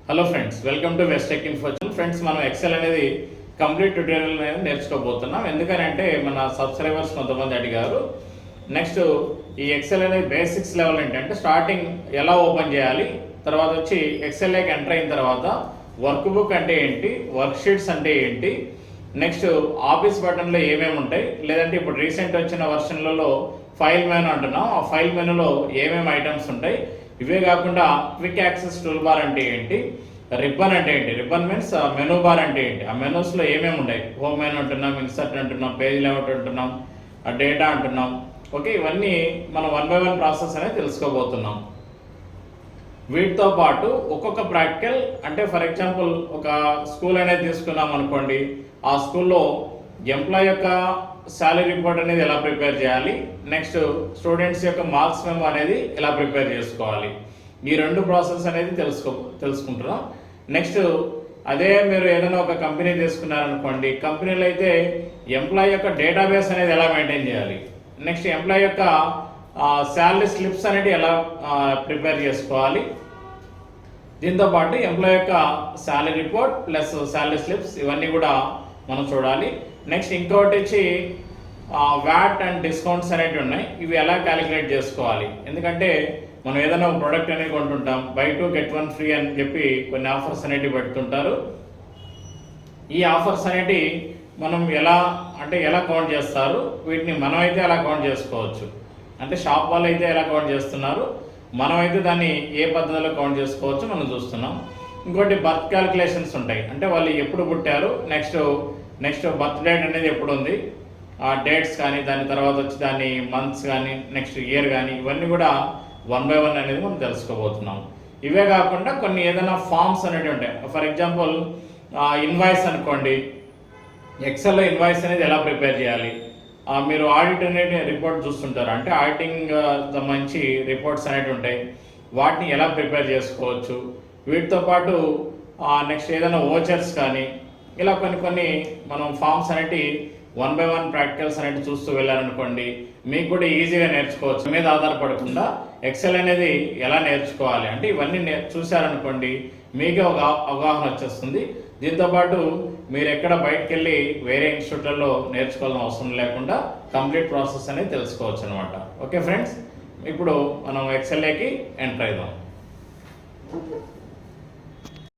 Hello friends, welcome to west tech info. Friends, మనం XL అనేది complete tutorial అనేది నేర్చుకోబోతున్నాం. ఎందుకంటే మన సబ్స్క్రైబర్స్ కొంతమంది అడిగారు. నెక్స్ట్ ఈ ఎక్సెల్ అనేది బేసిక్స్ లెవెల్ ఏంటంటే స్టార్టింగ్ ఎలా ఓపెన్ చేయాలి, తర్వాత వచ్చి ఎక్సెల్లోకి ఎంటర్ అయిన తర్వాత వర్క్ బుక్ అంటే ఏంటి, వర్క్ షీట్స్ అంటే ఏంటి, నెక్స్ట్ ఆఫీస్ బటన్లో ఏమేమి ఉంటాయి, లేదంటే ఇప్పుడు రీసెంట్ వచ్చిన వర్షన్లలో ఫైల్ మెనూ అంటున్నాం, ఆ ఫైల్ మెనూలో ఏమేమి ఐటమ్స్ ఉంటాయి, ఇవే కాకుండా క్విక్ యాక్సెస్ టూల్ బార్ అంటే ఏంటి, రిబ్బన్ అంటే ఏంటి, రిబ్బన్ మీన్స్ మెనూ బార్ అంటే ఏంటి, ఆ మెనూస్లో ఏమేమి ఉంటాయి, హోమ్ మెనూ అంటున్నాం, ఇన్సర్ట్ అంటున్నాం, పేజ్ లేఅవుట్ అంటున్నాం, డేటా అంటున్నాం. ఓకే, ఇవన్నీ మనం 1 by 1 ప్రాసెస్ అనేది తెలుసుకోబోతున్నాం. వీటితో పాటు ఒక్కొక్క ప్రాక్టికల్, అంటే ఫర్ ఎగ్జాంపుల్ ఒక స్కూల్ అనేది తీసుకున్నాం అనుకోండి, ఆ స్కూల్లో ఎంప్లాయ్ యొక్క శాలరీ రిపోర్ట్ అనేది ఎలా ప్రిపేర్ చేయాలి, నెక్స్ట్ స్టూడెంట్స్ యొక్క మార్క్స్ మెమో అనేది ఎలా ప్రిపేర్ చేసుకోవాలి, ఈ 2 ప్రాసెస్ అనేది తెలుసుకుంటున్నాం. నెక్స్ట్ అదే మీరు ఏదైనా ఒక కంపెనీ తీసుకున్నారనుకోండి, కంపెనీలో అయితే ఎంప్లాయ్ యొక్క డేటాబేస్ అనేది ఎలా మెయింటైన్ చేయాలి, నెక్స్ట్ ఎంప్లాయ్ యొక్క శాలరీ స్లిప్స్ అనేది ఎలా ప్రిపేర్ చేసుకోవాలి, దీంతోపాటు ఎంప్లాయ్ యొక్క salary report plus salary slips ఇవన్నీ కూడా మనం చూడాలి. నెక్స్ట్ ఇంకోటి వచ్చి వ్యాట్ అండ్ డిస్కౌంట్స్ అనేవి ఉన్నాయి, ఇవి ఎలా క్యాలిక్యులేట్ చేసుకోవాలి. ఎందుకంటే మనం ఏదైనా ఒక ప్రోడక్ట్ అనేది కొంటుంటాం, బై 2 get 1 ఫ్రీ అని చెప్పి కొన్ని ఆఫర్స్ అనేవి పెడుతుంటారు. ఈ ఆఫర్స్ అనేవి మనం ఎలా కౌంట్ చేస్తారు, వీటిని మనం అయితే ఎలా కౌంట్ చేసుకోవచ్చు, అంటే షాప్ వాళ్ళు అయితే ఎలా కౌంట్ చేస్తున్నారు, మనమైతే దాన్ని ఏ పద్ధతిలో కౌంట్ చేసుకోవచ్చు మనం చూస్తున్నాం. ఇంకోటి బర్త్ క్యాలిక్యులేషన్స్ ఉంటాయి, అంటే వాళ్ళు ఎప్పుడు పుట్టారు, నెక్స్ట్ బర్త్ డేట్ అనేది ఎప్పుడు ఉంది, ఆ డేట్స్ కానీ, దాని తర్వాత వచ్చి దాని మంత్స్ కానీ, నెక్స్ట్ ఇయర్ కానీ, ఇవన్నీ కూడా 1 by 1 అనేది మనం తెలుసుకోబోతున్నాం. ఇవే కాకుండా కొన్ని ఏదైనా ఫామ్స్ అనేవి ఉంటాయి. ఫర్ ఎగ్జాంపుల్ ఇన్వాయిస్ అనుకోండి, ఎక్సెల్లో ఇన్వాయిస్ అనేది ఎలా ప్రిపేర్ చేయాలి, మీరు ఆడిట్ అనేది రిపోర్ట్ చూస్తుంటారు, అంటే ఆడిటింగ్ సంబంధించి రిపోర్ట్స్ అనేవి ఉంటాయి, వాటిని ఎలా ప్రిపేర్ చేసుకోవచ్చు. వీటితో పాటు నెక్స్ట్ ఏదైనా ఓచర్స్ కానీ, ఇలా కొన్ని మనం ఫామ్స్ అనేవి 1 by 1 ప్రాక్టికల్స్ అనేవి చూస్తూ వెళ్ళారనుకోండి, మీకు కూడా ఈజీగా నేర్చుకోవచ్చు. మీద ఆధారపడకుండా ఎక్సెల్ అనేది ఎలా నేర్చుకోవాలి అంటే ఇవన్నీ చూశారనుకోండి, మీకే ఒక అవగాహన వచ్చేస్తుంది. దీంతోపాటు మీరు ఎక్కడ బయటకు వెళ్ళి వేరే ఇన్స్టిట్యూట్లలో నేర్చుకోవాల్సిన అవసరం లేకుండా కంప్లీట్ ప్రాసెస్ అనేది తెలుసుకోవచ్చు అనమాట. ఓకే ఫ్రెండ్స్, ఇప్పుడు మనం ఎక్సెల్లోకి ఎంటర్ అవుదాం.